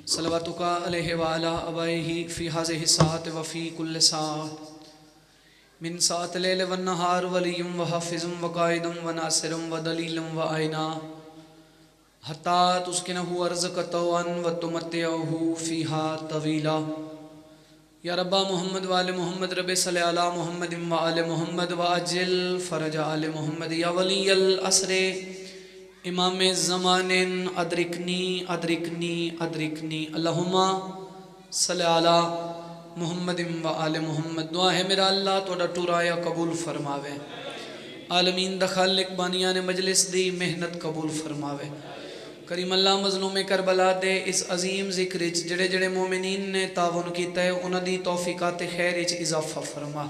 صلواتک علیہ وعلی آبائہ فی ہذہ الساعۃ وفی کل ساعۃ من ساعۃ اللیل والنہار ولی وحافظ وقائد وناصر ودلیل وعینا حتی تسکنہ ارضک طوعا وتمتعہ فیہا طویلا۔ یا ربا محمد وآل محمد رب صلی علی محمد وآل محمد وعجل فرج آل محمد۔ یا ولی العصر امام زمان ادرکنی ادرکنی ادرکنی اللہم صلی علی محمد وآل محمد۔ دعا ہے میرا اللہ توڑا ٹورایا قبول فرماوے، عالمین دا خالق بانیان مجلس دی محنت قبول فرماوے۔ کریم اللہ مظلوم کربلا دے اس عظیم ذکر جڑے جڑے مومنین نے تعاون کیتا ہے انہاں دی توفیقات خیر وچ اضافہ فرما۔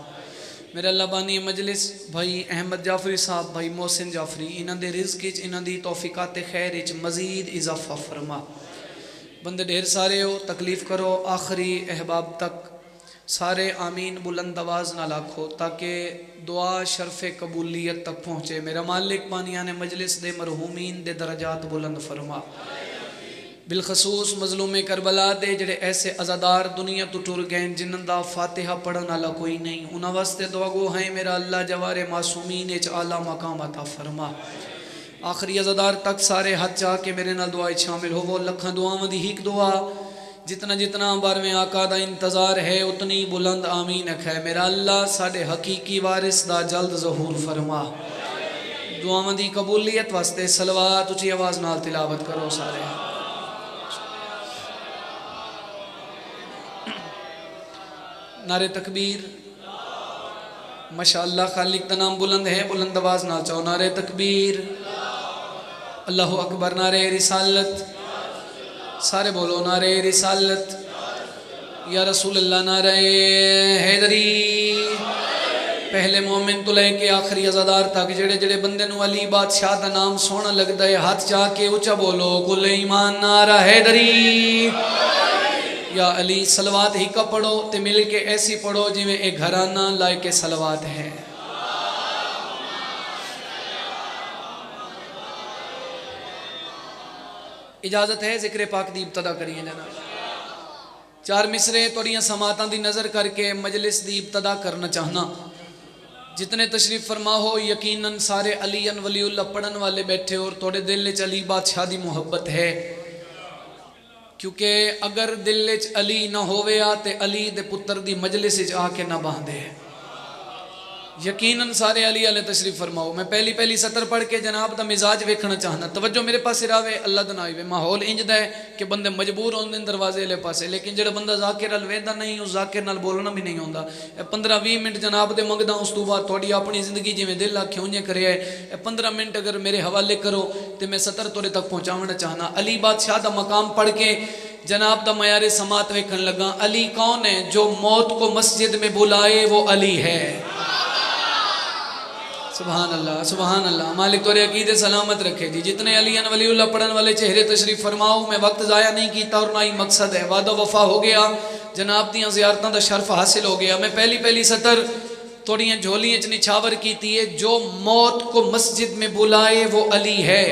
میرے اللہ بانی مجلس بھائی احمد جعفری صاحب، بھائی محسن جعفری، انہاں دے رزق وچ انہاں دی توفیقات خیر وچ مزید اضافہ فرما۔ بندے ڈھیر سارے ہو، تکلیف کرو آخری احباب تک سارے آمین بلند آواز نہ لاکھو تاکہ دعا شرف قبولیت تک پہنچے۔ میرا مالک بانیان مجلس دے مرحومین دے درجات بلند فرما، بالخصوص مظلوم کربلا دے جڑے ایسے عزادار دنیا تو ٹر گئے جنہاں دا فاتحہ پڑھن والا کوئی نہیں، انہاں واسطے دعا گو ہیں میرا اللہ جوار معصومین وچ اعلیٰ مقام عطا فرما۔ آخری عزادار تک سارے ہاتھ چاہ کے میرے نال دعائیں شامل ہو، وہ لکھاں دعاواں دی ہیک دعا جتنا جتنا بار میں آقا دا انتظار ہے اتنی بلند آمین ہے۔ میرا اللہ ساڑے حقیقی وارث دا جلد ظہور فرما۔ دعاواں دی قبولیت واسطے صلوات اچھی آواز نال تلاوت کرو سارے۔ نعرہ تکبیر، ماشاءاللہ خالق دا نام بلند ہے، بلند آواز نال چاہو نعرہ تکبیر، اللہ اکبر، نعرہ رسالت، سارے بولو نعرہ رسالت، یا رسول اللہ، نعرہ حیدری۔ پہلے مومن تو لے کے آخری عزادار تک جڑے جڑے بندے نو علی بادشاہ دا نام سونا لگتا ہے ہاتھ چاہ کے اچھا بولو کل ایمان نعرہ حیدری۔ یا علی صلوات ہی کا پڑھو تے مل کے ایسی پڑھو جی میں ایک گھرانہ لائے کے صلوات ہے۔ اجازت ہے ذکر پاک دی ابتدا کریے جناب۔ چار مصرے توڑیاں سماعتاں دی نظر کر کے مجلس دی ابتدا کرنا چاہنا۔ جتنے تشریف فرما ہو یقیناً سارے علی ولی اللہ پڑھن والے بیٹھے اور توڑے دل وچ علی بادشاہ دی محبت ہے، کیونکہ اگر دل وچ علی نہ ہوئے آتے علی دے پتر دی مجلس وچ آ کے نہ باندھے۔ یقیناً سارے علی علیہ تشریف فرماؤ۔ میں پہلی سطر پڑھ کے جناب دا مزاج ویکھنا چاہنا، توجہ میرے پاس راوے اللہ دا نائے ماحول انج دا ہے کہ بندے مجبور ہوندے دروازے لے پاسے، لیکن جڑا بندہ ذاکر الویدہ نہیں اس ذاکر نال بولنا بھی نہیں ہوندا۔ 15-20 منٹ جناب دے منگدا، اس تو بعد تھوڑی اپنی زندگی جویں دل آکھے اونجے کرے ہے۔ 15 منٹ اگر میرے حوالے کرو تے میں سطر توڑے تک پہنچاونا چاہنا۔ علی بادشاہ دا مقام پڑھ کے جناب دا معیار سماعت ویکھن لگا۔ علی کون ہے؟ جو موت کو مسجد میں بلائے وہ علی ہے۔ سبحان اللہ سبحان اللہ، مالک تورے عقیدے سلامت رکھے جی۔ جتنے علی ولی اللہ پڑھن والے چہرے تشریف فرماؤ، میں وقت ضائع نہیں کیتا اور نہ ہی مقصد ہے، وعدہ وفا ہو گیا، جناب دیاں زیارتاں دا شرف حاصل ہو گیا۔ میں پہلی سطر تھوڑیاں جھولیاں چ نچھاور کیتی ہے، جو موت کو مسجد میں بلائے وہ علی ہے۔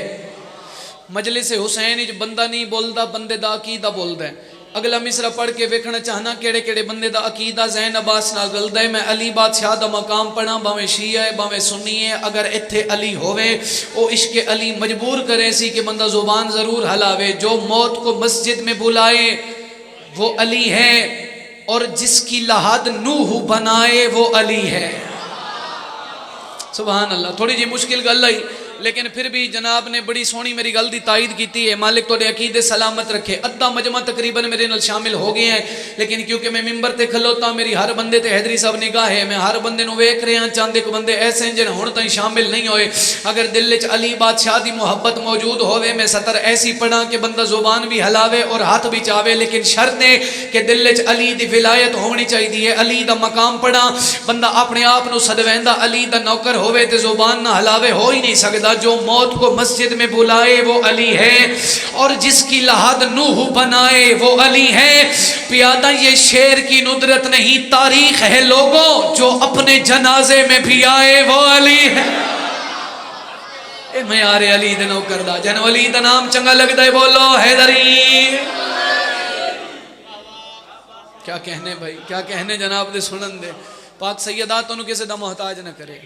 مجلس حسین وچ بندہ نہیں بولدا، بندے دا عقیدہ بولدا ہے۔ اگلا مصرع پڑھ کے ویکھنا چاہنا کیڑے کیڑے بندے دا عقیدہ زین عباس نال گلدا ہے۔ میں علی بادشاہ دا مقام پڑھا، باویں شیعہ ہے باویں سنی ہے، اگر ایتھے علی ہوئے او عشق علی مجبور کرے سی کہ بندہ زبان ضرور ہلاوے۔ جو موت کو مسجد میں بلائے وہ علی ہے، اور جس کی لحد نوح بنائے وہ علی ہے۔ سبحان اللہ، تھوڑی جی مشکل گل ہے لیکن پھر بھی جناب نے بڑی سونی میری گل دی تائید کیتی ہے۔ مالک تو عقیدے سلامت رکھے۔ ادھا مجمع تقریباً میرے نال شامل ہو گئے ہیں، لیکن کیونکہ میں ممبر تے کھلوتا میری ہر بندے تے حیدری صاحب نگاہ ہے، میں ہر بندے نو ویکھ رہا چاند ایک بندے ایسے ہیں جن ہن تائیں شامل نہیں ہوئے۔ اگر دل وچ علی بادشاہ دی محبت موجود ہوئے میں سطر ایسی پڑھا کہ بندہ زبان بھی ہلاوے اور ہاتھ بھی چاوے، لیکن شرط ہے کہ دل وچ علی دی ولایت ہونی چاہیے۔ علی دا مقام پڑھا، بندہ اپنے آپ نو سدویندا علی دا نوکر ہوئے تے زبان نہ ہلاوے ہو ہی نہیں سکدا۔ جو موت کو مسجد میں بلائے وہ علی ہے، اور جس کی لحد نوح بنائے وہ علی ہے۔ پیادہ یہ شعر کی ندرت نہیں تاریخ ہے لوگوں، جو اپنے جنازے میں بھی آئے وہ علی ہے۔ اے معیار علی دے نوکر دا جن ولی دا نام چنگا لگدا ہے بولو حیدری۔ کیا کہنے بھائی، کیا کہنے جناب دے سنن دے پاک سیدات انہوں کسی دا محتاج نہ کرے.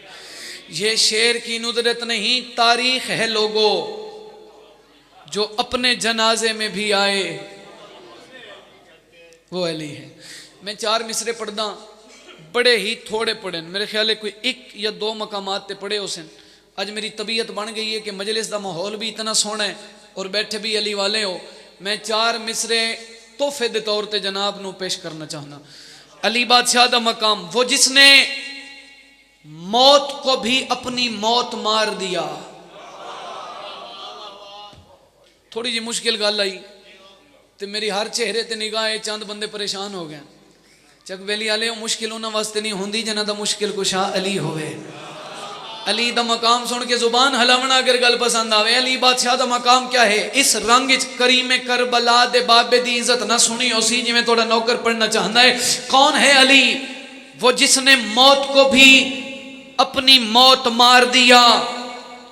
یہ شعر کی ندرت نہیں، تاریخ ہے لوگوں. جو اپنے جنازے میں بھی آئے وہ علی ہے. میں 4 مصرے پڑھدا، بڑے ہی تھوڑے پڑھیں، میرے خیال ہے کوئی 1 یا 2 مقامات تے پڑھے حسین. آج میری طبیعت بن گئی ہے کہ مجلس دا ماحول بھی اتنا سونا ہے اور بیٹھے بھی علی والے ہو. میں 4 مصرے تحفے دے طور تے جناب نو پیش کرنا چاہنا. علی بادشاہ دا مقام، وہ جس نے موت کو بھی اپنی موت مار دیا. تھوڑی جی مشکل گل آئی تے میری ہر چہرے تے نگاہ چند بندے پریشان ہو گئے. چک ویلی والے مشکل انہاں واسطے نہیں ہوندی جنہاں دا مشکل کشا علی ہوئے. علی دا مقام سن کے زبان ہلاونا اگر گل پسند آوے. علی بادشاہ دا مقام کیا ہے؟ اس رنگ کریم کربلا دے بابے دی عزت نہ سنی ہو سی جی میں تھوڑا نوکر پڑھنا چاہتا ہے. کون ہے علی؟ وہ جس نے موت کو بھی اپنی موت مار دیا،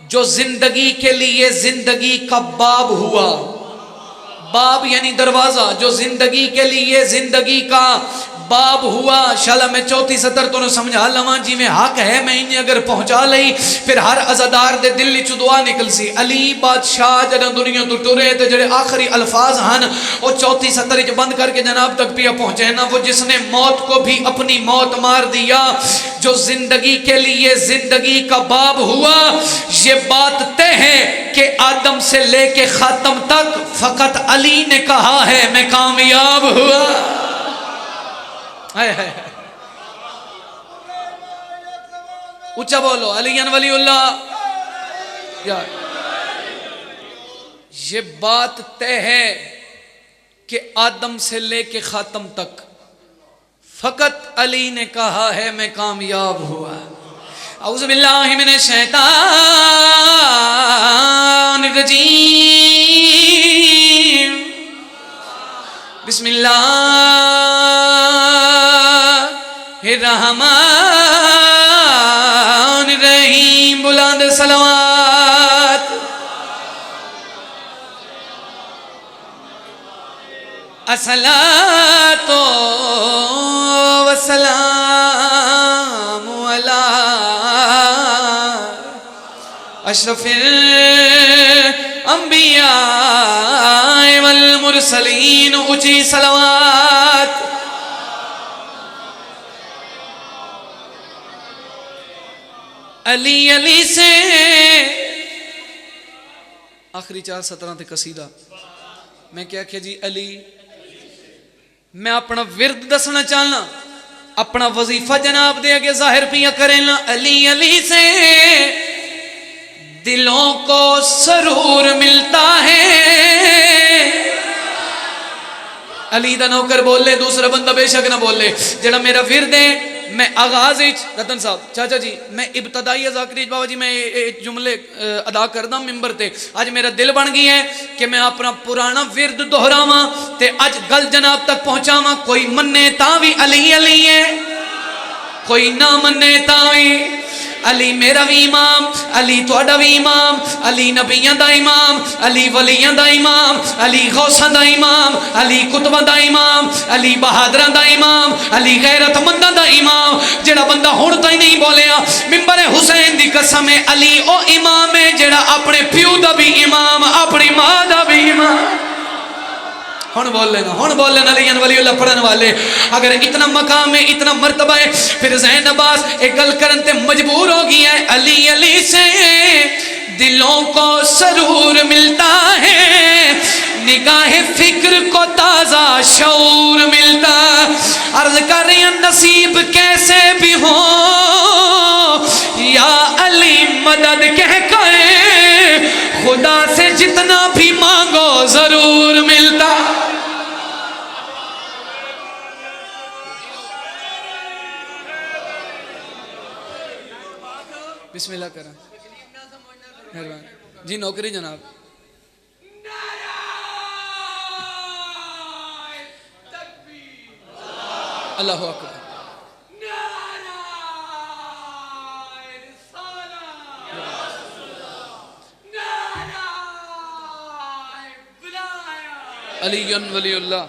جو زندگی کے لیے زندگی کا باب ہوا. باب یعنی دروازہ، جو زندگی کے لیے زندگی کا باب ہوا. شالا میں 34 سطر تو سمجھا لواں جی میں حق ہے میں انہیں اگر پہنچا لئی پھر ہر عزادار دے دل چ دعا نکل سی. علی بادشاہ جڑا دنیا تو ٹرے تے جڑے آخری الفاظ ہن او 34 سطر وچ بند کر کے جناب تک پیا پہنچے نا. وہ جس نے موت کو بھی اپنی موت مار دیا، جو زندگی کے لیے زندگی کا باب ہوا. یہ بات طے ہے کہ آدم سے لے کے خاتم تک فقط علی نے کہا ہے میں کامیاب ہوا. اچھا بولو علی ولی اللہ. یہ بات طے ہے کہ آدم سے لے کے خاتم تک فقط علی نے کہا ہے میں کامیاب ہوا. اعوذ باللہ من الشیطان الرجیم، بسم اللہ الرحمن الرحیم. بلند صلوات. الصلاۃ والسلام علی اشرف الانبیاء والمرسلین. اونچی صلوات. علی علی سے آخری 4 سطران تے قصیدہ میں کیا کہ جی علی. میں اپنا ورد دسنا چاہنا، اپنا وظیفہ جناب دے آگے ظاہر پیا کرنا. علی علی سے دلوں کو سرور ملتا ہے. علی دا نوکر بولے، دوسرا بندہ بے شک نہ بولے. جڑا میرا ورد ہے میں آغاز رتن صاحب چاچا جی میں ابتدائی ذاکری بابا جی میں جملے ادا کردہ ممبر تے. آج میرا دل بن گیا ہے کہ میں اپنا پرانا ورد دہراواں تے اج گل جناب تک پہنچاواں. کوئی منے تاں بھی علی علی ہے، کوئی نہ منے تاں بھی. علی میرا بھی امام، علی تہاڈا بھی امام، علی نبیاں دا امام، علی ولیاں دا امام، علی غوثاں دا امام، علی کتباں دا امام، علی بہادراں دا امام، علی غیرت منداں دا امام. جڑا بندہ ہن تائیں نہیں بولیا منبر حسین دی قسم ہے علی او امام ہے جڑا اپنے پیو دا بھی امام، اپنی ماں دا بھی امام. ہن بول لینا علی ولی اللہ پڑھن والے. اگر اتنا مقام ہے اتنا مرتبہ ہے پھر ذہن عباس ایک گل کرن تے مجبور ہو گیا ہے. علی علی سے دلوں کو سرور ملتا ہے، نگاہ فکر کو تازہ شعور ملتا. عرض کر رہے ہیں نصیب کیسے بھی ہو یا علی مدد کہہ کر خدا سے جتنا بھی مانگو ضرور ملتا. بسم اللہ کریں جی. نوکری جناب. اللہ اکبر. علی ولی اللہ.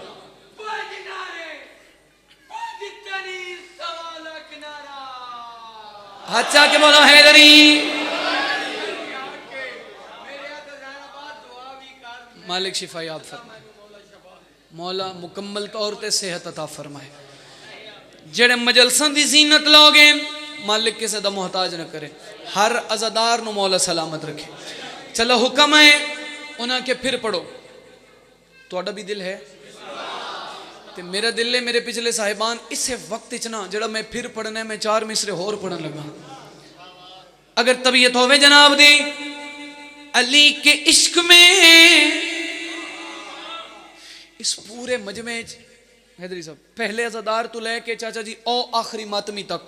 اچھا کہ بولو حیدری. مالک شفا یاب فرمائے. مولا مکمل طور تے صحت عطا فرمائے. جڑے مجلساں دی زینت لوگے مالک کسے دا محتاج نہ کرے. ہر عزادار نو مولا سلامت رکھے. چلو حکم ہے انہاں کے پھر پڑھو. تہاڈا بھی دل ہے تے میرا دل ہے. میرے پچھلے صاحبان اسے وقت اچنا جڑا میں پھر پڑھنا ہے میں 4 مصرے اور پڑھن لگا. اگر طبیعت ہوئے جناب دی علی کے عشق میں اس پورے مجمع حیدری صاحب پہلے عزادار تو لے کے چاچا جی او آخری ماتمی تک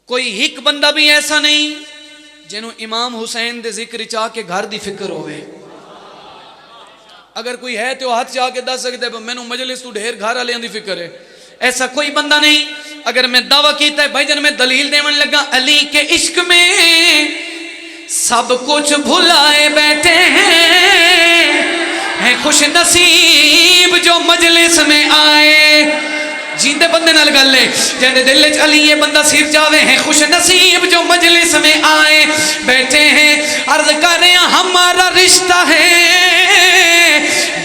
کوئی ایک بندہ بھی ایسا نہیں جنہوں امام حسین دے ذکر چاہ کے گھر دی فکر ہوئے. اگر کوئی ہے تو ہاتھ چاہ کے دس سکتے ہیں میں نو مجلس تو ڈھیر گھر آلیاں دی فکر ہے. ایسا کوئی بندہ نہیں. اگر میں دعویٰ کیتا ہے بھائی جن میں دلیل دیون لگا علی کے عشق میں سب کچھ بھلائے بیٹھے ہیں خوش نصیب جو مجلس میں آئے. جیندے بندے نال گل ہے جیندے دل وچ علی یہ بندہ سر جاوے ہیں خوش نصیب جو مجلس میں آئے بیٹھے ہیں. عرض کر رہے ہیں ہمارا رشتہ ہے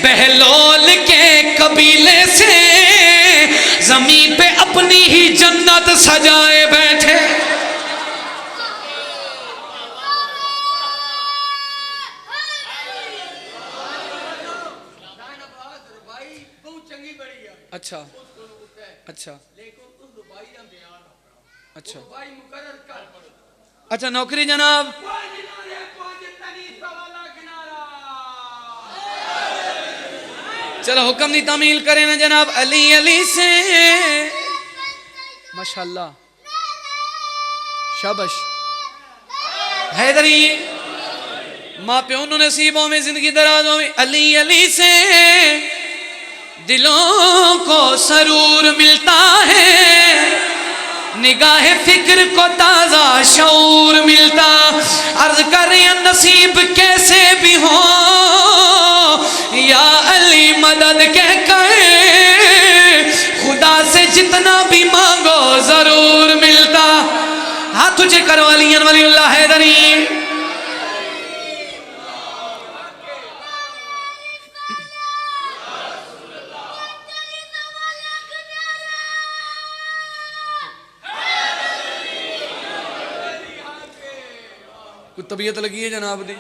بہلول کے قبیلے سے زمین پہ اپنی ہی جنت سجائے بیٹھے. اچھا اچھا اچھا اچھا نوکری جناب چلو حکم دی تعمیل کریں نا جناب. علی علی سے ماشاءاللہ شابش حیدری ماں پیوں نو نصیبوں میں زندگی درازوں میں. علی علی سے دلوں کو سرور ملتا ہے نگاہ فکر کو تازہ شعور ملتا. عرض کر رہے ہیں نصیب کیسے بھی ہو یا علی مدد کہہ کر خدا سے جتنا بھی مانگو ضرور ملتا. ہاتھ تجھے کرو علی ولی اللہ حیدری. کوئی طبیعت لگی ہے جناب دی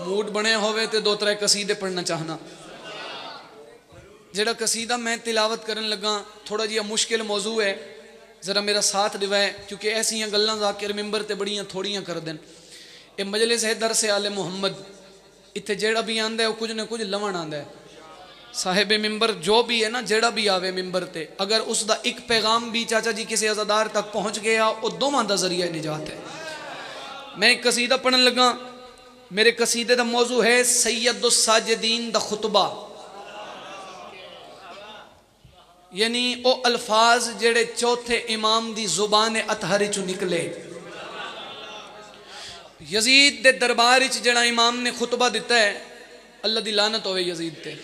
موڈ بنے ہوئے تے 2-3 قصیدے پڑھنا چاہنا. جڑا قصیدہ میں تلاوت کرن لگا تھوڑا جیا مشکل موضوع ہے ذرا میرا ساتھ دیوائے کیونکہ ایسی گلاں ذاکر ممبر تے بڑیاں تھوڑیاں کر دیں. اے مجلس ہے درس آل محمد اتھے جیڑا بھی آندا ہے وہ کچھ نہ کچھ لون آندا ہے. صاحب ممبر جو بھی ہے نا جیڑا بھی آوے ممبر تے اگر اس دا ایک پیغام بھی چاچا جی کسی عزادار تک پہنچ گیا وہ دوواں دا ذریعہ نجات ہے. میں ایک قصیدہ پڑھن لگا میرے قصیدے دا موضوع ہے سید الساجدین دا خطبہ. یعنی او الفاظ جڑے چوتھے امام دی زبان اطہر چو نکلے. یزید دے دربار چ جڑا امام نے خطبہ دیتا ہے اللہ دی لعنت ہوئے یزید تے.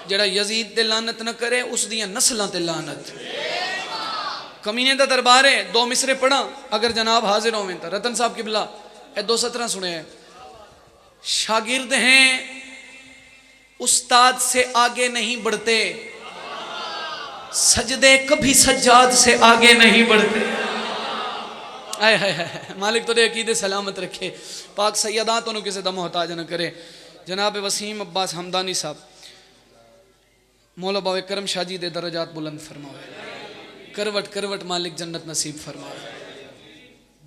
جڑا یزید تے لعنت نہ کرے اس دیاں نسلاں تے لعنت. کمینے دا دربار ہے 2 مصرے پڑھا اگر جناب حاضر ہوئے تا. رتن صاحب قبلہ اے 2 سطرہ سنے ہیں. شاگرد ہیں استاد سے آگے نہیں بڑھتے سجدے کبھی سجاد سے آگے نہیں بڑھتے. آئے ہائے مالک تو دے عقیدے سلامت رکھے. پاک سیدات انہوں کسی دا محتاج نہ کرے. جناب وسیم عباس حمدانی صاحب مولا باوے کرم شاہ جی دے درجات بلند فرماوے. کروٹ کروٹ مالک جنت نصیب فرماوے.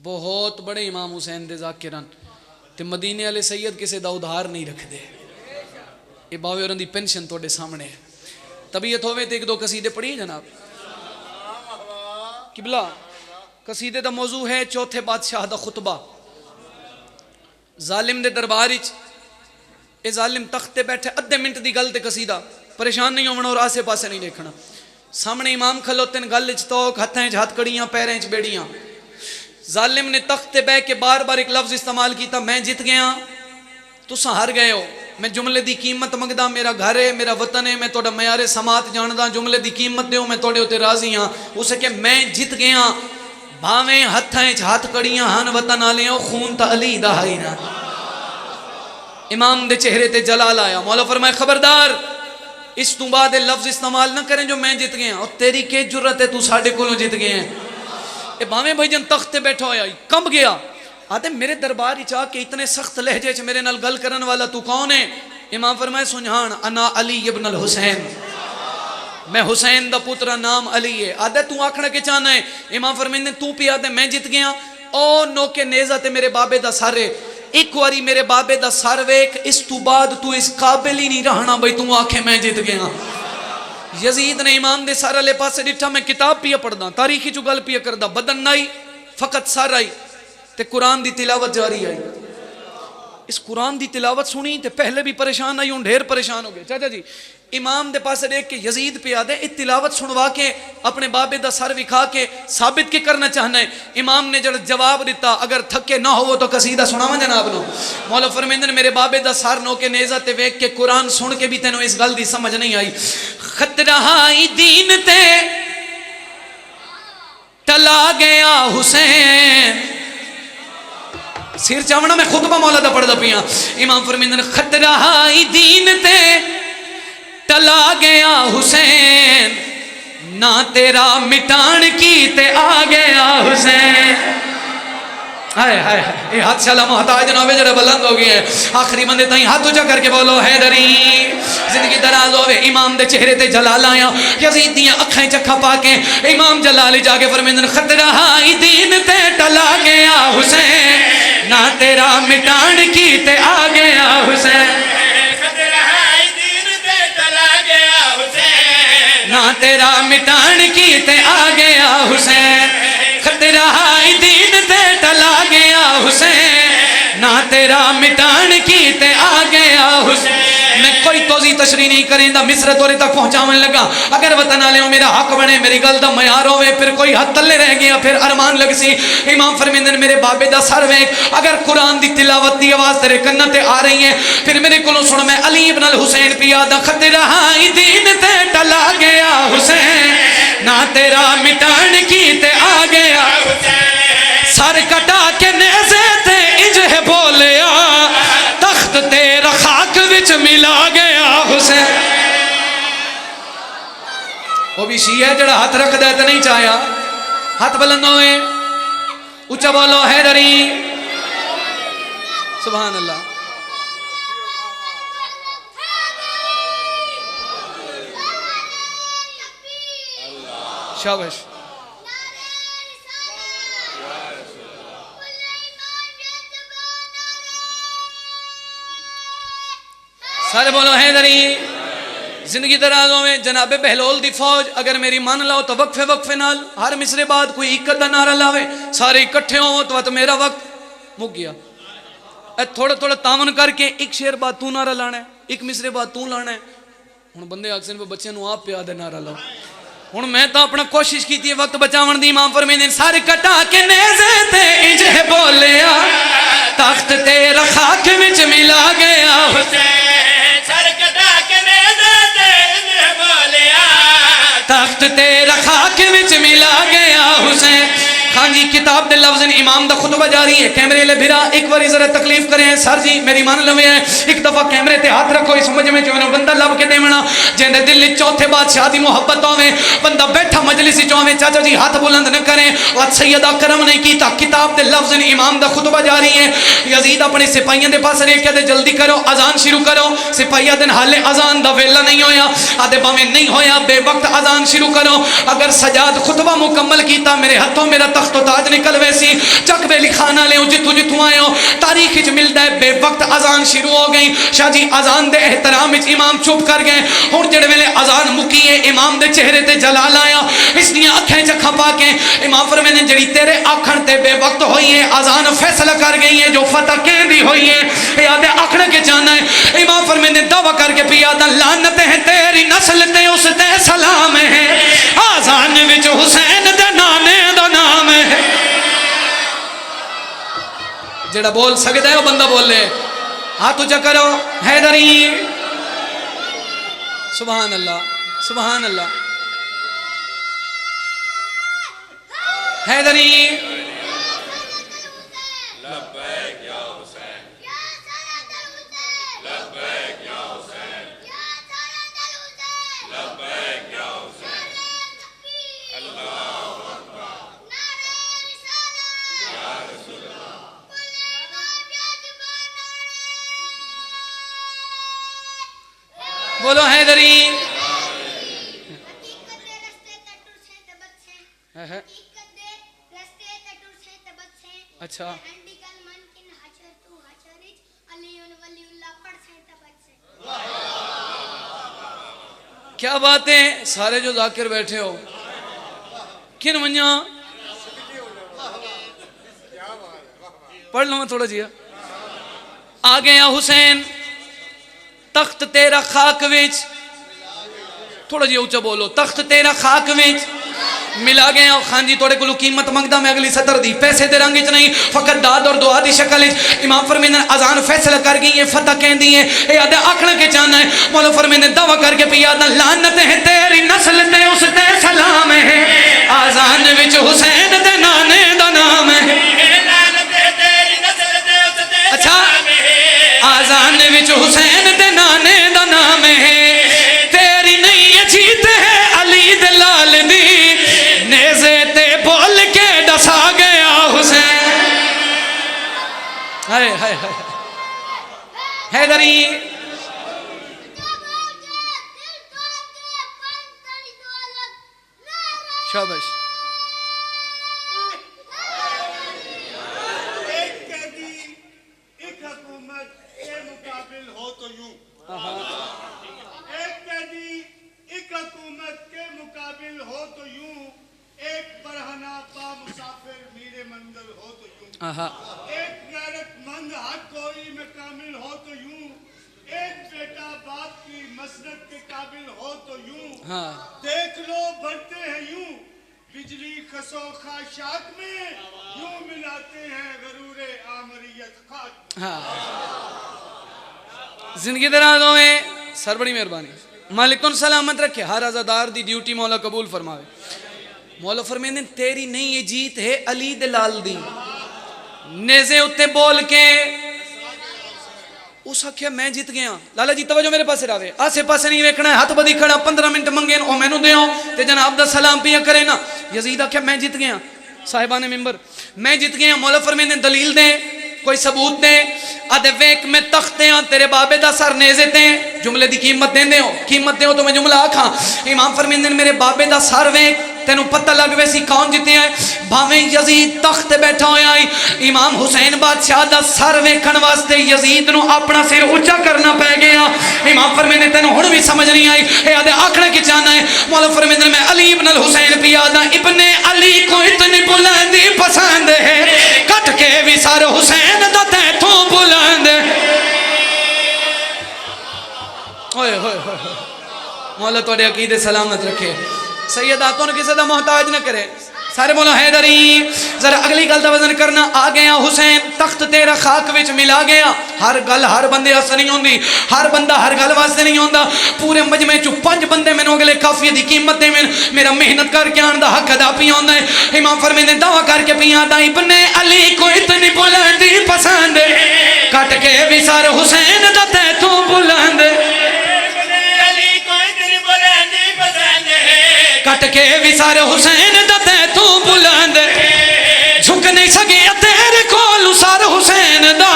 بہت بڑے امام حسین دے ذاکران تے مدینے والے سید کسی دا ادھار نہیں رکھ دے. یہ باوے اور دی پینشن توڑے سامنے ہے. طبیعت ہوئے تے 1-2 قصیدے پڑھیے جناب. قبلہ قصیدے دا موضوع ہے چوتھے بادشاہ دا خطبہ. ظالم دے دربار وچ اے ظالم تخت تے بیٹھے ادھے منٹ دی گل تے قصیدہ پریشان نہیں ہونا اور آسے پاسے نہیں دیکھنا. سامنے امام کھلوتے ہیں گل وچ توک ہتھیں ہتھ کڑیاں پیریں چ بیڑیاں. ظالم نے تخت تے بہ کے بار بار ایک لفظ استعمال کیتا میں جیت گیا تساں ہار گئے ہو. میں جملے دی قیمت منگدا میرا گھر ہے میرا وطن ہے میں تہاڈا معیار سماعت جاندا جملے دی قیمت دیو میں تہاڈے اوتے راضی ہاں. اسے کہ میں جیت گیا بھاویں ہتھاں وچ ہاتھ کڑیاں ہن وطن والےو خون تا علی دا ہے نا امام دے چہرے تے جلال آیا مولا فرمائے خبردار اس تو بعد لفظ استعمال نہ کریں جو میں جیت گیا اور تیری کی جرت ہے تو ساڈے کولوں جیت گئے ہیں اے بھاویں بھائی جن تخت تے بیٹھا ہویا کمب گیا آتے میرے دربار وچ آ کے اتنے سخت لہجے چ میرے نال گل کرن والا تو کون ہے امام فرمائے سنجھان انا علی ابن الحسین میں حسین دا پترا نام علی ہے آدھے تو آکھنا کے چاہنا ہے امام فرمائے تو پی آدھے میں جیت گیا او نو کے نیزہ تے میرے بابے دا سارے ایک واری میرے بابے دا سر ویکھ اس تو بعد تو اس قابل ہی نہیں رہنا بھئی تو آکھے میں جیت گیا یزید نے امام دے سارا لے پاسے ڈٹھا میں کتاب پیا پڑھدا تاریخی جو گل پیا کردا بدن نائی فقط سر آئی تے قرآن دی تلاوت جاری آئی اس قرآن دی تلاوت سنی تے پہلے بھی پریشان آئی ہوں ڈھیر پریشان ہو گئے چاچا جی امام دے پاسے دیکھ کے یزید پہ آدھے اس تلاوت سنوا کے اپنے بابے دا سر وکھا کے ثابت کے کرنا چاہنا ہے امام نے جب جواب دیتا اگر تھکے نہ ہو تو قصیدہ سناواں جناب نو مولا فرمیندے نے میرے بابے دا سر نو کے نیزہ تے ویکھ کے قرآن سن کے بھی تینوں اس گل دی سمجھ نہیں آئی خطرہائی دین تے ٹلا گیا حسین سیر چاونا میں خطبہ مولا دا پڑھ دا پیا امام فرمیندے نے خطرہائی دین تے ٹلا گیا حسین نہ تیرا مٹان کی تے آ گیا حسین ہائے ہائے یہ ہاتھ شالا محتاج جنابے جڑے بلند ہو گئے ہیں آخری بندے تائیں ہاتھ اچھا کر کے بولو حیدری زندگی دراز ہوئے امام دے چہرے تے جلال آیا یزید دیاں اکھائیں چکھا پا کے امام جلالی جا کے فرمیندن خطرہائی دین تے ٹلا گیا حسین نہ تیرا مٹان کی تے آ گیا حسین نہ تیرا مٹان کی تے آ گیا حسین خطرہائی دین تے ٹلا گیا حسین نہ تیرا مٹان کی تے آ گیا حسین میں کوئی توضیح تشریح نہیں کریں دا مصر توڑے تک پہنچاون لگا اگر وطن آلے ہوں میرا حق بنے میری گل دا معیار ہوئے پھر کوئی حد تلے رہ گیا پھر ارمان لگ سی امام فرمیندن میرے بابے دا سر ویک اگر قرآن دی تلاوت دی آواز تیرے کنتے آ رہی ہیں پھر میرے کولوں سن میں علی ابن الحسین پیادا خطرہائی دین تے ٹلا گیا حسین نہ تیرا مٹان کی تے آ گیا سر کٹا کے نیزے تے انجہ بولیا تخت تیرا خاک وچ ملا گیا حسین وہ بھی شیعہ جڑا ہاتھ رکھ دے تے نہیں چاہیا ہاتھ بلند ہوئے اچھا بولو حیدری سبحان اللہ شابش سارے بولو حیدری زندگی درازوں میں جناب بہلول دی فوج اگر میری مان لاؤ تو وقفے وقفے نال ہر مصرے بعد کوئی اکت دا نعرہ لاوے سارے اکٹھے ہوں تو میرا وقت مک گیا تھوڑا تھوڑا تاون کر کے ایک شیر بعد تو نعرہ لانا ہے ایک مصرے بعد تو لانا ہے ہن بندے اکثر بچے نو آپ پیادے نعرہ لاؤ ہن میں تو اپنا کوشش کی تھی وقت بچاون دی امام فرمیندے سارے کٹا کے نیزے تے انجہ بولیا تخت تیرا خاک وچ ملا گیا حسین سر کٹا کے نیزے تے انجہ بولیا تخت تیرا خاک وچ ملا گیا حسین خان جی کتاب دے لفظ امام دا خطبہ جاری ہے کیمرے لے بھرا ایک باری ذرا تکلیف کریں سر جی میری مان لوے ہیں ایک دفعہ کیمرے تے ہاتھ رکھو اس سمجھ میں جو بندہ لب کے دیونا جیندے دل چوتھے بادشاہ دی محبت ہوئے بندہ بیٹھا مجلسی چوہے چاچا جی ہاتھ بلند نہ کریں وقت سیدہ کرم نہیں کیتا کتاب دے لفظ امام دا خطبہ جاری ہے یزید اپنے سپاہیاں دے پاس رہ کے دے جلدی کرو اذان شروع کرو سپاہیاں دن حالے اذان دا ویلا نہیں ہویا آدھے باویں نہیں ہویا بے وقت اذان شروع کرو اگر سجاد خطبہ مکمل کیتا میرے ہاتھوں میرا تخت و تاج نکل ویسی چک بے لکھانا لے جتو جتو آئے ہو تاریخ اچ ملدا ہے بے وقت اذان شروع ہو گئی شاہ جی اذان دے احترام اچ امام چپ کر گئے ہن جڑے ویلے اذان مکی ہے امام دے چہرے تے جلال آیا اس لیے اکھیں چکھا پا کے امام فرمیندے جڑی تیرے آکھن تے بے وقت ہوئی ہے اذان فیصلہ کر گئی ہے جو فتح کہندی ہوئی ہے یاد آکھن کے جانا ہے امام فرمیندے دعویٰ کر کے پیادا لعنت ہے تیری نسل تے اس تے سلام ہے اذان وچ حسین دے نانے دا نام ہے جڑا بول سکتا ہے وہ بندہ بول لے ہاتھ اونچا کرو حیدری سبحان اللہ سبحان اللہ حیدری بولو حیدری. اچھا کیا بات ہے. سارے جو ذاکر بیٹھے ہو کن منیا پڑھ لوں میں تھوڑا جیا. آ گیا حسین تخت تیرا خاک وچ. تھوڑا جی اونچا بولو. تخت تیرا خاک وچ ملا گیا. خان جی توڑے کو قیمت منگدا میں اگلی سطر دی. پیسے دے رنگ وچ نہیں فقط داد اور دعا دی شکل وچ. امام فرمیندے اذان فیصلہ کر گئی ہے فتح کہندی ہے اے ادا آکھنا کے چاہنا ہے. مولا فرمیندے دعویٰ کر کے پیا دا لعنت ہے تیری نسل تے اس تے سلام ہے. اذان وچ حسین دے نانے دا نام ہے. اچھا اذان وچ حسین دے نانے دا نام ہے. تیری نہیں جیت ہے علی دے لال دی نیزے تے بول کے ڈسا گیا حسین. ہائے ہائے ہائے حیدری. شاباش. ایک حکومت کے مقابل ہو تو یوں. ایک قیدی ایک حکومت کے مقابل ہو تو یوں. ایک برہنہ با مسافر میرے منزل ہو تو یوں. ایک غیرت مند حق کوئی میں کامل ہو تو یوں. ایک بیٹا باپ کی مسند کے قابل ہو تو یوں. دیکھ لو بڑھتے ہیں یوں بجلی خسو خاشاک میں یوں ملاتے ہیں غرور آمریت خاک. زندگی درازوں میں سر بڑی مہربانی. مالکن سلامت رکھے. ہر عزادار دی ڈیوٹی مولا قبول فرماوے. مولا فرمیندے تیری نہیں یہ جیت ہے علی دے لال دی نیزے اتے بول کے. اس آکھیا میں جیت گیا. لالا جی توجہ میرے پاس راوے. آسے پاسے نہیں ویکھنا ہے. ہاتھ بدی کھڑا 15 منٹ منگے او مینوں دیو تے جناب دا سلام پیا کرے نا. یزید آکھیا میں جیت گیا. صاحبان ممبر میں جیت گیا. مولا فرمیندے دلیل دے کوئی ثبوت دے. آدھے ویک میں تختے ہاں تیرے بابے دا سر نیزے تے. جملے دی قیمت دین ہو قیمت دے ہو تو میں جملہ آکھاں. امام فرمیندے میرے بابے دا سر ویک تینوں پتہ لگ ویسی کون جیتے ہیں. بھاویں یزید تخت بیٹھا ہویا آئی. امام حسین بادشاہ دا سر ویکھن واسطے یزید نو اپنا سر اونچا کرنا پے گیا. امام فرمیندے تینوں ہن بھی سمجھ نہیں آئی. اے آدھے آکھنا کی چاہنا ہے. مولا فرمیندے میں علی ابن الحسین پیادا ابن علی کو اتنی بلندی پسند ہے کٹ کے بھی سر حسین دا تیتھوں بلند. ہوئے ہوئے ہوئے مولا توڑے عقیدے سلامت رکھے. سیداتوں نے کسی دا محتاج نہ کرے. سارے بولو حیدری. ذرا اگلی گل دا وزن کرنا. آ گیا حسین تخت تیرا خاک وچ ملا گیا. ہر گل ہر بندے واسطے نہیں ہوندی. ہر بندہ ہر گل واسطے نہیں ہوندا. پورے مجمع چ 5 بندے مینوں اگلے کافیہ دی قیمت دے میرا محنت کر کے آن دا حق ادا پیا ہوندا ہے. امام فرمیندے دعویٰ کر کے پیا دا ابن علی کو اتنی بلندی پسند کٹ کے بھی سر حسین دا تیتھوں بلند. کٹ کے بھی سارے حسین دا تیتھوں بلند. جھک نہیں سکیا تیرے کول سر حسین دا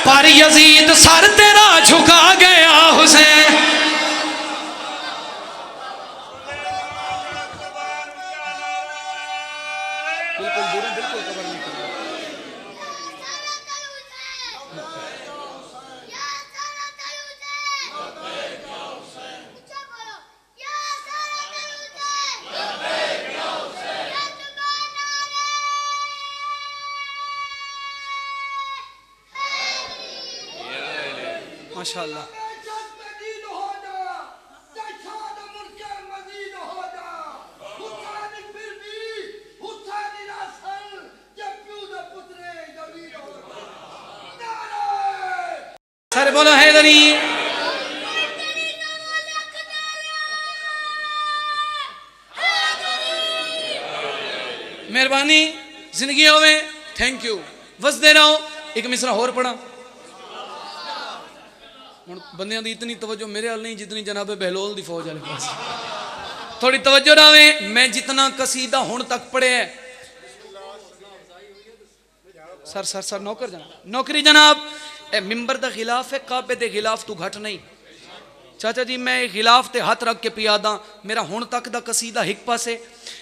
پر یزید سر تیرا جھکا گیا حسین. ماشاءاللہ. سارے بولو حیدری. مہربانی زندگی ہوئے تھینک یو وسدے رہو ایک مصرع اور پڑھا بندیاں دی اتنی توجہ میرے حال نہیں جتنی جناب بہلول دی فوج والے پاس تھوڑی توجہ رہے میں جتنا قصیدہ ہن تک پڑھے ہے سر نوکر جناب نوکری جناب اے ممبر دا خلاف ہے کعبے دے خلاف تو گھٹ نہیں چاچا جی میں خلاف تے ہاتھ رکھ کے پیادا میرا ہن تک دا قصیدہ ایک پاسے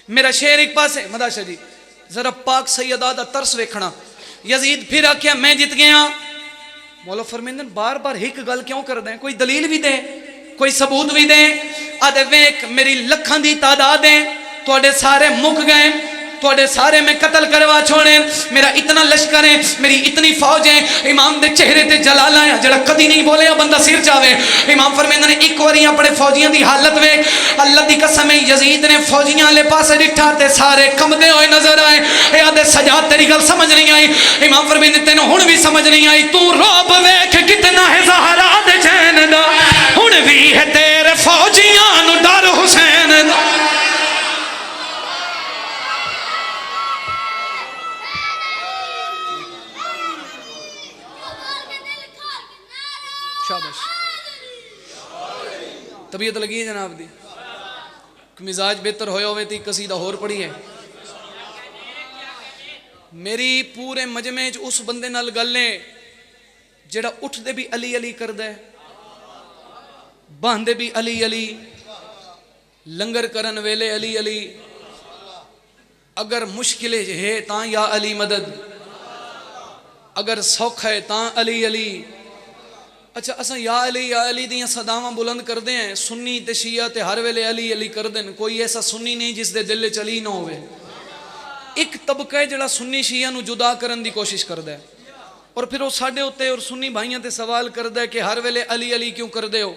میرا شعر ایک پاسے مداشا جی ذرا پاک سیدہ دا ترس ویکھنا یزید پھر آکھیا میں جت گیا مولا فرمیندن بار بار ایک گل کیوں کر دیں کوئی دلیل بھی دیں کوئی ثبوت بھی دیں آدھے ویک میری لکھان دی تعداد ہیں توڑے سارے مک گئے توڑے سارے میں قتل کروا چھوڑیں میرا اتنا لشکر ہے میری اتنی فوج ہے امام دے چہرے تے جلال آیا جڑا کدی نہیں بولے بندہ سیر چاہے امام فرمیندہ نے ایک وریاں پڑے فوجیاں دی حالت وے اللہ دی قسم یزید نے فوجیاں لے پاسے ڈٹھا تے سارے کمدے ہوئے نظر آئے اے آدھے سجاد تیری گل سمجھ نہیں آئی امام فرمیندہ تینوں ہن بھی سمجھ نہیں آئی تو روب ویکھ کتنا ہے زہرا دے چین دا ہن بھی ہے تیرے فوجیاں نو ڈر حسین دا شابش طبیعت لگی ہے جناب دی مزاج بہتر ہوئے ہوئے تھی قصیدہ اور پڑھی ہے میری پورے مجمع اس بندے نال گلے جڑا اٹھ دے بھی علی علی کر دے باندے بھی علی علی لنگر کرن ویلے علی علی اگر مشکل ہے تاں یا علی مدد اگر سوکھ ہے تاں علی علی اچھا اساں یا علی دیاں صداواں بلند کر دے ہیں سنی تے شیعہ تے ہر ویلے علی علی کر دیں کوئی ایسا سنی نہیں جس دے دل چلی نہ ہوئے ایک طبقہ ہے جڑا سنی شیعہ نو جدا کرن دی کوشش کر دے اور پھر وہ ساڑھے ہوتے اور سنی بھائیاں تے سوال کر دے کہ ہر ویلے علی علی کیوں کر دے ہو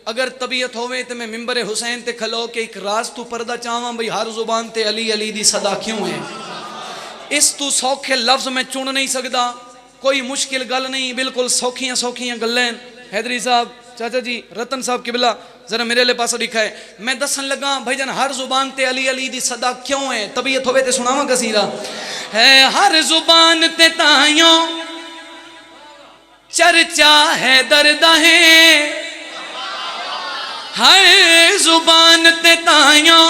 اگر طبیعت ہوئے تے میں ممبر حسین تے کھلو کہ ایک راز تو پردہ چاہواں بھئی ہر زبان تے علی علی دی صدا کیوں ہے اس تو سوکھے لفظ میں چن نہیں سکدا کوئی مشکل گل نہیں بالکل سوکھیاں گلیں حیدری صاحب چاچا جی رتن صاحب قبلہ ذرا میرے لئے پاسا دکھائے میں دسن لگا بھائی جان ہر زبان تے علی علی دی صدا کیوں ہے طبیعت ہوئے تے سناواں قصیدہ ہے ہر زبان تے تائیوں چرچا ہے درد ہے ہر زبان تے تائیوں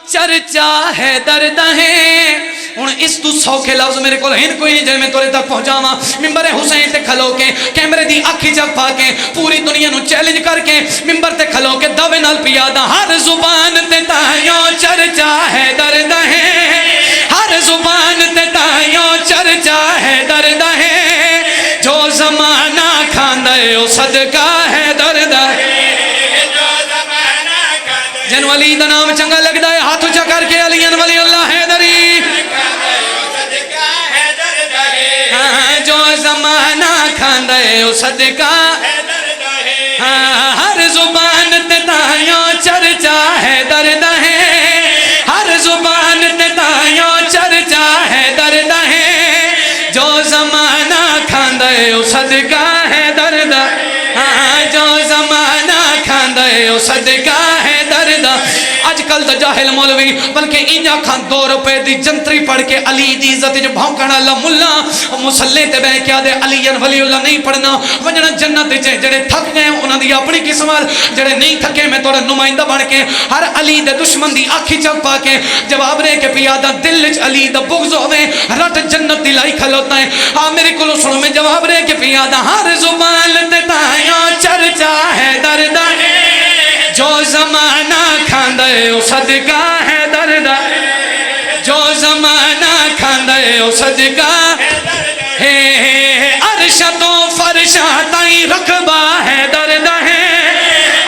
چرچا ہے درد ہے ہن اس تو سوکھے لفظ میرے کو ہن کوئی نہیں جے میں تورے تک پہنچاواں ممبر حسین تے کھلو کے کیمرے دی اکھی چپ پا کے پوری دنیا نو چیلنج کر کے ممبر تے کھلو کے دعوے نال پیادا ہر زبان تے تائیوں چرچا ہے درد ہے ہر زبان تے تائیوں چرچا ہے درد ہے جو زمانہ کھاندے او صدقہ ہے درد ہے جن ولی دا نام چنگا لگدا ہے ہاتھ اونچا کر کے علی ولی اللہ حیدری جو زمانہ کھاندے او صدقہ ہر زبان تے تائیوں چرچا ہے درد ہے ہر زبان تے تائیوں چرچا ہے درد ہے جو زمانہ کھاندے او صدقہ ہے درد جو زمانہ کھاندے او صدقہ ہے درد آج کل دا جاہل مولوی بلکہ انجا کھان 2 روپے دی جنتری پڑھ کے علی دی عزت جو بھونکنا اللہ ملا مسلح تے بہ کیا دے علی ولی اللہ نہیں پڑھنا وجنا جنت جڑے تھک گئے انہاں دی اپنی قسمت جڑے نہیں تھکے میں تھوڑا نمائندہ بن کے ہر علی دے دشمن دی آنکھی چپ پا کے جواب رہے کہ پیادا دل وچ علی دا بغض ہوے رٹ جنت دی لائی کھلوتا ہے ہاں میرے کولو سنو میں جواب رہے کہ پیادا ہر زبان تے تائیوں چرچا ہے درد ہے جو زمانہ کھاندے او صدقہ ہے درد جو زمانہ کھاندے او صدقہ ہے عرشت و فرشہ تائیں رقبہ ہے درد ہے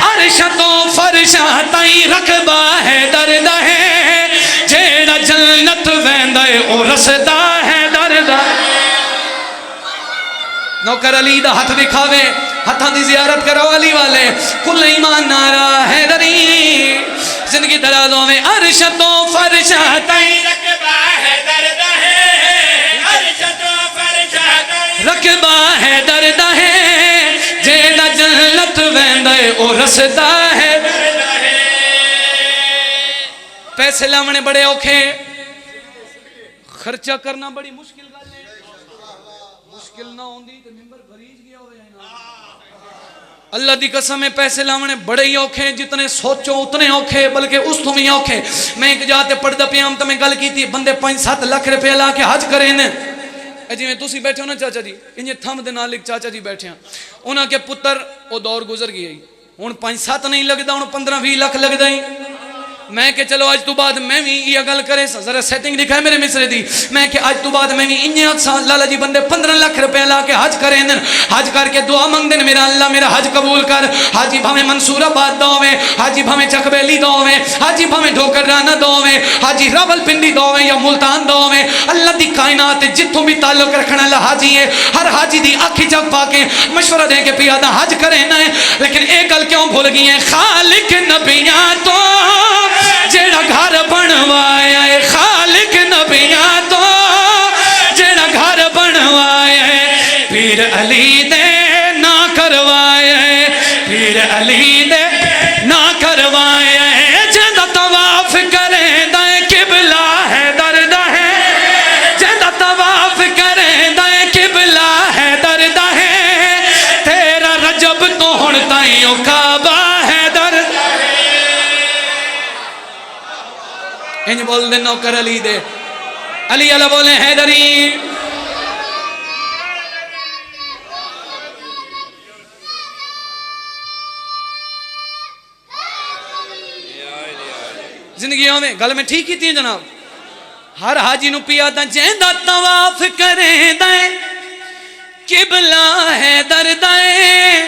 عرشت و فرشہ تائیں رقبہ ہے درد ہے جیڑا جنت ویندے او رسدہ ہے درد نوکر علی دا ہاتھ دکھاوے ہتھاں دی زیارت کرو علی والے کل ایمان نارا حیدری زندگی درازوں میں عرشت و فرشہ تائیں رقبہ ہے درد ہے عرشت و فرشہ تائیں رقبہ ہے درد ہے جیڑا جنت ویندے او رسدہ ہے درد ہے پیسے لامنے بڑے اوکھے خرچہ کرنا بڑی مشکل گل ہے. مشکل نہ ہوندی تے ممبر بھریج گیا ہوئے نا. اللہ دی قسم ہے پیسے لاونے بڑے ہی اوکھے, جتنے سوچو اتنے اوکھے, بلکہ اس تو بھی اوکھے. میں ایک جاتے پڑھدا پیام تے میں گل کیتی, بندے 5-7 لاکھ روپے لا کے حج کرے نے. جی میں تسی بیٹھے ہو نا چاچا جی, انجے تھم دے نال ایک چاچا جی بیٹھے ہیں, انہاں کے پتر او دور گزر گئی, ہن 5-7 نہیں لگدا, ہن 15-20 لاکھ لگدا ہی. میں کہ چلو اج تو بعد میں بھی یہ گل کرے ذرا سیٹنگ دکھائے میرے مصرے دی. میں کہ اج تو بعد میں بھی انجے لالا جی بندے 15 لاکھ روپے لا کے حج کریں, حج کر کے دعا منگ دین, میرا اللہ میرا حج قبول کر. حاجی بھاویں منصور آباد دا ہوے, حاجی بھاویں چکبیلی دا ہوے, حاجی بھاویں ڈھوکر رانا دا ہوے, حاجی راول پنڈی دا ہوے یا ملتان دا ہوے, اللہ دی کائنات جتھوں بھی تعلق رکھنا اللہ حاجی ہے. ہر حاجی دی اکھی جگ پا کے مشورہ دے کے پیا دا حج کرے نا. لیکن ایک گل کیوں بھول گئی ہے, خالق نبیاں تو جیڑا گھر بنوایا ہے, خالق نبیاں تو جیڑا گھر بنوایا ہے, پیر علی دے نہ کروایا ہے, پیر علی دے نہ کروایا ہے. جیندہ طواف کریں دائیں قبلہ ہے درد ہے, جیندہ طواف کریں دائیں قبلہ ہے درد ہے, تیرا رجب تو ہن تائیں او کعبہ ہے درد. انج بول دے نوکر علی دے, علی اللہ بولے حیدری. زندگیوں میں گل میں ٹھیک کی تھی جناب. ہر حاجی نو پیا دا جیندہ طواف کریں دائیں قبلہ ہے دردائیں,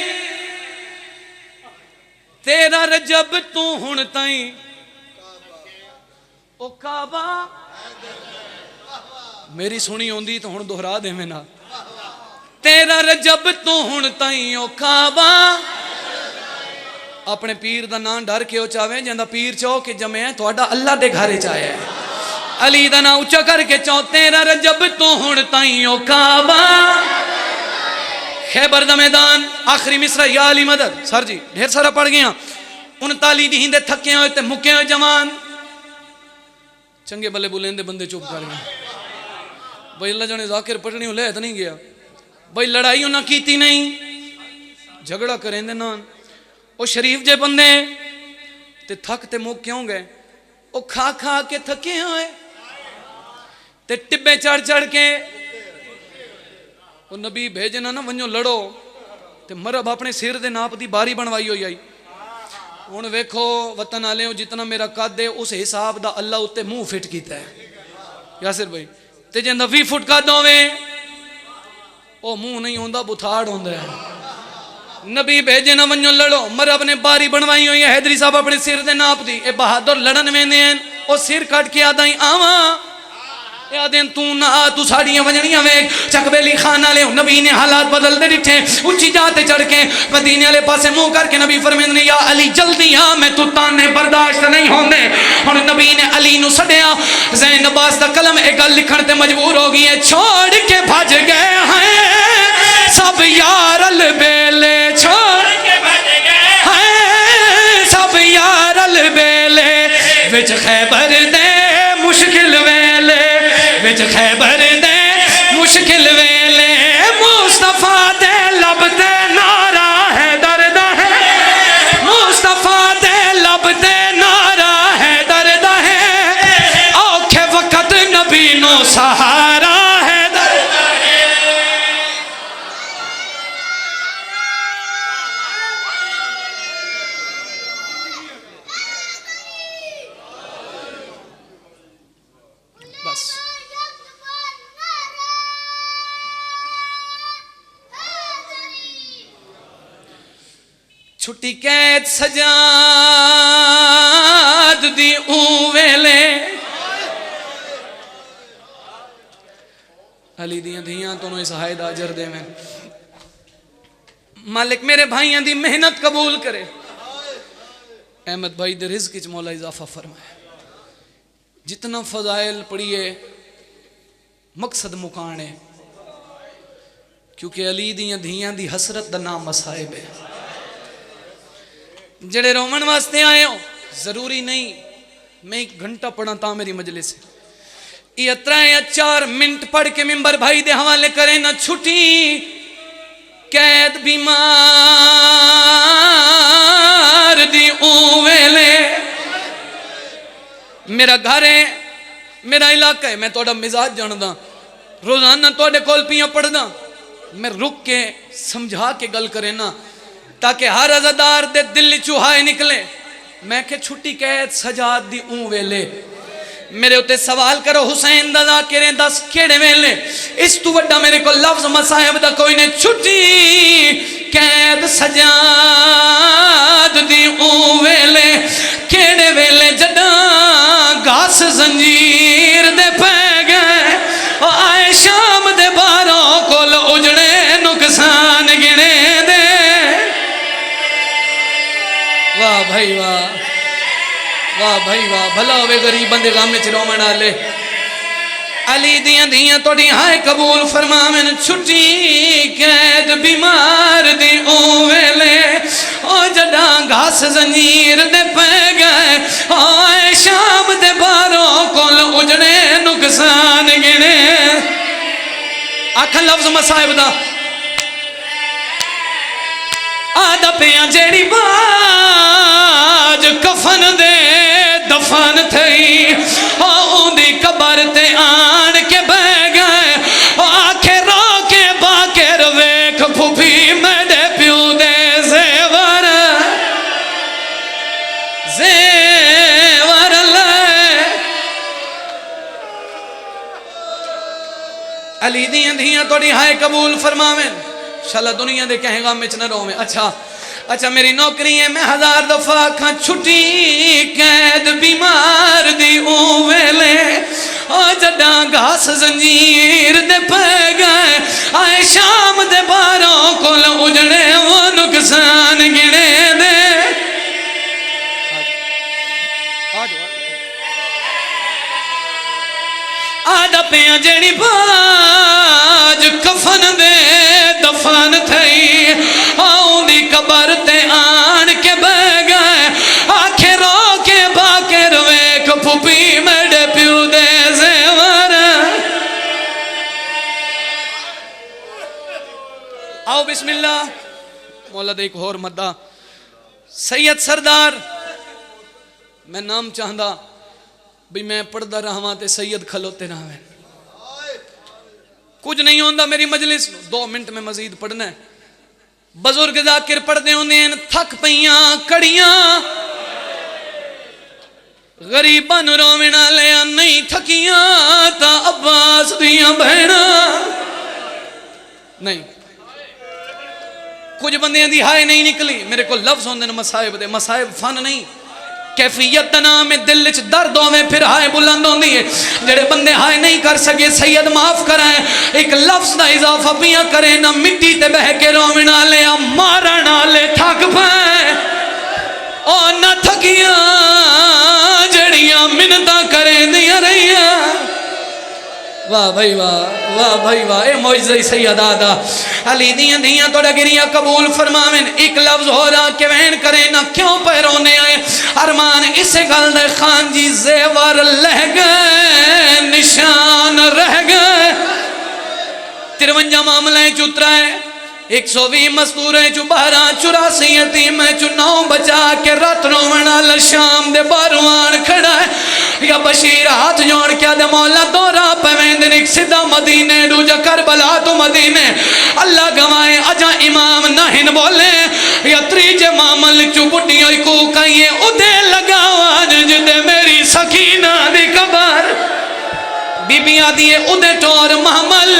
تیرا رجب تو ہن تائیں او کعبہ. میری سنی ہوندی تو ہن دہرا دے میں نا, تیرا رجب تو ہن تائیں او کعبہ. اپنے پیر دا نام ڈر کے او چاہویں جندا پیر چاہو کہ جمع ہے تہاڈا اللہ دے گھر چاہے ہے. علی دا نام اونچا کر کے چاہو تیرا رجب تو ہن تائیں او کعبہ. خیبر دا میدان آخری مصرع یا علی مدد. سر جی ڈھیر سارا پڑھ گیا. 39 دی ہندے تھکے ہوئے تے مکے ہوئے جوان, چنگے بلے بلندے بندے چپ کر گئے. بھئی اللہ جانے ذاکر پٹنی ہو لے تو نہیں گیا, بھئی لڑائی انہاں کیتی نہیں, جھگڑا کریں دے نان. او شریف جے بندے تے تھک تے موک کیوں گئے, او کھا کھا کے تھکے ہوئے تے ٹبے چڑھ چڑھ کے. او نبی بھیجنا نا ونجو لڑو تے مرب اپنے سر دے ناپ دی باری بنوائی ہوئی آئی. ہن ویکھو وطن والے جتنا میرا قد ہے اس حساب دا اللہ اتے منہ فٹ کیتا ہے. یاسر بھائی تے جے 20 فٹ قد ہوے او منہ نہیں ہوندا بتھاڑ ہوندا ہے. نبی بھیجے نہ ونجو لڑو, مرب نے باری بنوائی ہوئی ہے. حیدری صاحب اپنے سر دے ناپ دی, اے بہادر لڑن ویندے ہیں, او سر کٹ کے آدائیں آواں یادیں تو نہ آ, تو ساڑیاں ونجنیاں ویک. چکبیلی خان والے نبی نے حالات بدل دے ڈٹھے, اونچی جاتے چڑھ کے مدینے والے پاسے منہ کر کے نبی فرمیندے نے یا علی جلدی آ, میں تو تانے برداشت نہیں ہوندے. ہن نبی نے علی نو سڈیا. زین عباس دا قلم ایک گل لکھن تے مجبور ہو گئی ہے, چھوڑ کے بھج گئے ہیں سب یار البیلے, چھوڑ کے بھج گئے ہیں سب یار البیلے, وچ خیبر دے مشکل ویلے, وچ خیبر دے مشکل ویلے, مصطفیٰ دے لب تے نعرہ ہے درد ہے, مصطفیٰ دے لب تے نعرہ ہے درد ہے, اوکھے وقت نبی نو سہارا ہے درد ہے. بس چھٹی قید سجاد دی اون ویلے, علی دیاں دھیاں تو اس حائد آجر دے میں. مالک میرے بھائیاں دی محنت قبول کرے. احمد بھائی دے رزق وچ مولا اضافہ فرمائے. جتنا فضائل پڑھیے مقصد مکانے, کیونکہ علی دیاں دھیاں دی حسرت دا نام مصائب ہے. جڑے رومن واسطے آئے ہو ضروری نہیں میں 1 گھنٹہ پڑھا تا میری مجلس ہے. یہ 3 یا 4 منٹ پڑھ کے ممبر بھائی دے حوالے کرے نہ چھٹی قید بیمار دی ویلے میرا گھر ہے میرا علاقہ ہے میں توڑا مزاج جاندہ روزانہ توڑے کول پیاں پڑھ دا میں رک کے سمجھا کے گل کرے نا تاکہ ہر عزادار دے دل چوہائے نکلے میں کہ چھٹی قید سجاد دی ویلے میرے ہوتے سوال کرو حسین دا ذاکریں 10 کیڑے ویلے اس تو وڈا میرے کو لفظ مصاحب دا کوئی نے چھٹی قید سجاد دی ویلے کیڑے ویلے جڑا گھاس زنجیر دے پہ گئے آئے شام دے باروں کول اجڑے نقصان گنے دے واہ بھائی واہ واہ بھائی واہ بھلا ہوئے غریب بندے غام میں چلو منا لے علی دیاں دیاں توڑی ہائے قبول فرماویں چھٹی قید بیمار دی ویلے او جڑا گھاس زنجیر دے پہ گئے آئے شام دے باروں کول اجڑے نقصان گنے آکھا لفظ مصائب دا آدھا پیاں جیڑی باج کفن دے دفن تھئی اون دی قبر تے آن کے بہ گئے آکھے رو کے باکر ویکھ پھوپھی میڈے پیو دے زیور لے علی دیاں دیاں توڑی ہائے قبول فرماویں شاءاللہ دنیا دے کہیں گا مچ نہ رو میں اچھا میری نوکری ہے میں 1000 دفعہ کھاں چھٹی قید بیمار دی ویلے او جڑا گھاس زنجیر دے پہ گئے آئے شام دے باروں کول اجڑے وہ نقصان گنے دے آدھا پیاں جیڑی باج کفن دے دفن تھئی آؤں دی قبر تے آن کے بہ گئے آکھے رو کے باکر ویک پھوپھی میڈے پیو دے زیور آؤ بسم اللہ مولا دے ایک اور مدہ سید سردار میں نام چاہندہ بھی میں پڑھدا رہاں تے سید کھلوتے رہاں کچھ نہیں ہوندہ میری مجلس 2 منٹ میں مزید پڑھنا ہے بزرگ ذاکر پڑھدے ہوندے ہیں تھک پئیاں کڑیاں غریباں نو روونا لیا نہیں تھکیاں تا عباس دیاں بہنا نہیں کچھ بندیاں دی ہائے نہیں نکلی میرے کو لفظ ہوندے ہیں مصائب دے مصائب فن نہیں کیفیت نام دل چ درد ہوئے پھر ہائے بلند ہوندی ہے جڑے بندے ہائے نہیں کر سکے سید معاف کرائیں ایک لفظ دا اضافہ پیاں کریں نہ مٹی تے بہ کے روونا لیا مارنا لے تھک پائیں اور نہ تھکیاں جڑیاں منتاں کریں دیا رہیاں واہ بھائی واہ اے معجزہ سید آدھا علی دیاں دیاں توڑا گریاں قبول فرماویں ایک لفظ ہو رہا کہ وین کرے نہ کیوں پیرونے آئے ارمان اسے گل دے خان جی زیور لہ گئے نشان رہ گئے 53 معاملہ چترا ہے 120 مستور ہے جو 12 84 یتیم ہے جو 9 بچا کے رات رونا لشام دے باروان کھڑا ہے یا بشیر ہاتھ جوڑ کیا دے مولا دورا پیویندن ایک صدا مدینے دوجہ کربلا تو مدینے اللہ گوائے اجا امام نہن بولے یا تریج معامل چو بڑی ہوئی کو کہیے ادھے لگاوان جدے میری سکینہ دی قبر بی بی آدھیے ادھے ٹور محمل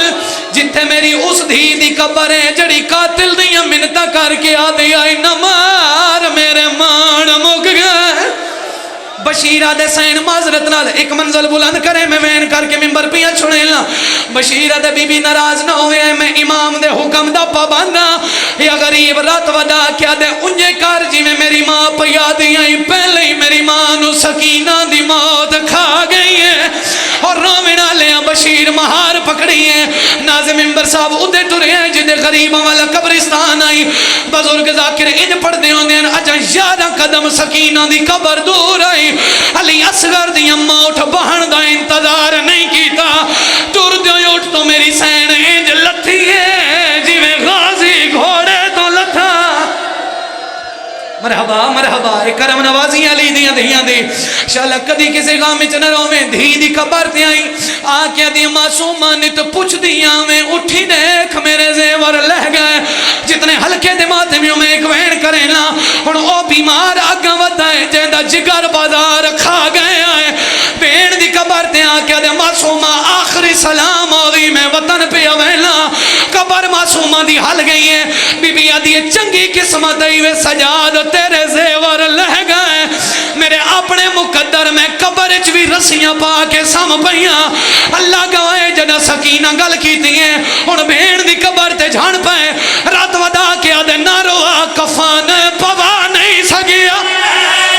جتے میری اس دھی دی قبر ہے جڑی قاتل دیاں منتہ کر کے آدھی آئی نمار میرے مان مک گئے بشیرہ دے سین معذرت نال ایک منزل بلند کرے میں وین کر کے ممبر پیا چھوڑے لا بشیرہ دے بی بی ناراض نہ ہوئے میں امام دے حکم دا پابندہ یا غریب رات ودا کیا دے انجے کار جی میں میری ماں پیا دیاں پہلے ہی میری ماں نو سکینہ دی موت کھا گئی ہے اور رومنا لیا بشیر مہار پکڑی ہے ناظم ممبر صاحب ادھے ٹرے ہیں جدے غریب والا قبرستان آئی بزرگ ذاکر انج پڑھ دے ہوں دین اجا 11 قدم سکینہ دی قبر دور آئی علی اصغر دی اماں اٹھ بہن دا انتظار نہیں کیتا ٹر دیو اٹھ تو میری سین انج لتھی ہے جی میں غازی گھوڑے تو لتھا مرحبا مرحبا ایک کرم نوازی علی دیاں دیاں دی شالا کدی کسی غام وچ نہ روویں دھی دی قبر تے آئی آ کے دی معصومہ نت پوچھ دیاں میں اٹھی دیکھ میرے زیور لہ گئے جتنے ہلکے دے ماتمیوں میں ایک وین کرے نا ہن او بیمار اگاں ودائے جیندا جگر بازار کھا گئے آئے بین دی قبر تے آ کے دی معصومہ آخری سلام ہوئی میں وطن پہ اویلا قبر معصومہ دی حل گئی ہے بی بی آدھی چنگی قسمت وے سجاد تیرے زیور لہ گئے میرے اپنے مقدر میں قبر وچ بھی رسیاں پا کے سم پئیاں اللہ گواہے جدا سکینہ گل کیتی ہے ہن بھیڑ دی قبر تے جھان پئے رات ودا کے آدھے نہ روا کفن پوا نہیں سگیا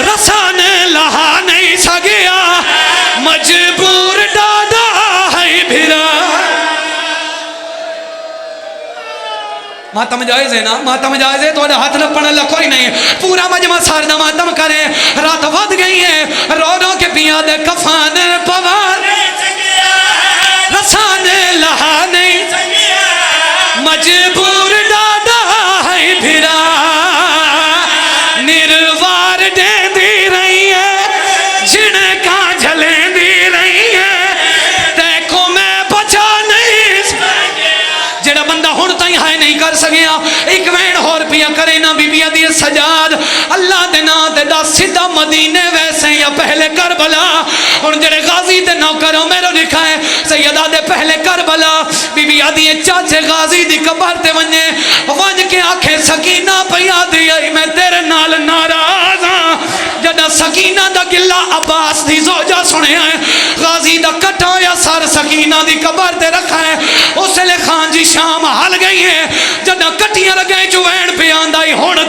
رسان لہا نہیں سگیا مجبور ڈاڈا ہے بھرا ماتم جائز ہے نا ماتم جائز ہے تو ہاتھ لپن اللہ کوئی نہیں پورا مجمع سارنا ماتم کرے رات ود گئی ہے رو رو کے پیا دے کفان پوان رسان لہا نہیں مجبور ڈاڈا ہے بھرا نروار دے دی رہی ہے جن کا جھلیں دی رہی ہے دیکھو میں بچا نہیں جڑا بندہ ہن تائیں ہائے نہیں کر سگیا ایک وین ہور پیا کرے نا بی بی دی سجاد اللہ دے نا دے دا سیدھا مدینے ویسے یا پہلے کربلا ہن جڑے غازی تے نوکروں میرے لکھا ہے سیدہ دے پہلے کربلا بی بی دی چاچے غازی دی قبر تے ونجے ونج کے آنکھیں سکینہ پیا دی آئی میں تیرے نال ناراض ہاں جدا سکینہ دا گلہ عباس دی زوجہ سنے ہیں غازی دا کٹا یا سار سکینہ دی قبر تے رکھا ہے اسے لے خان جی شام حل گئی ہے جدا کٹیاں لگے جو وین پہ آندائی ہون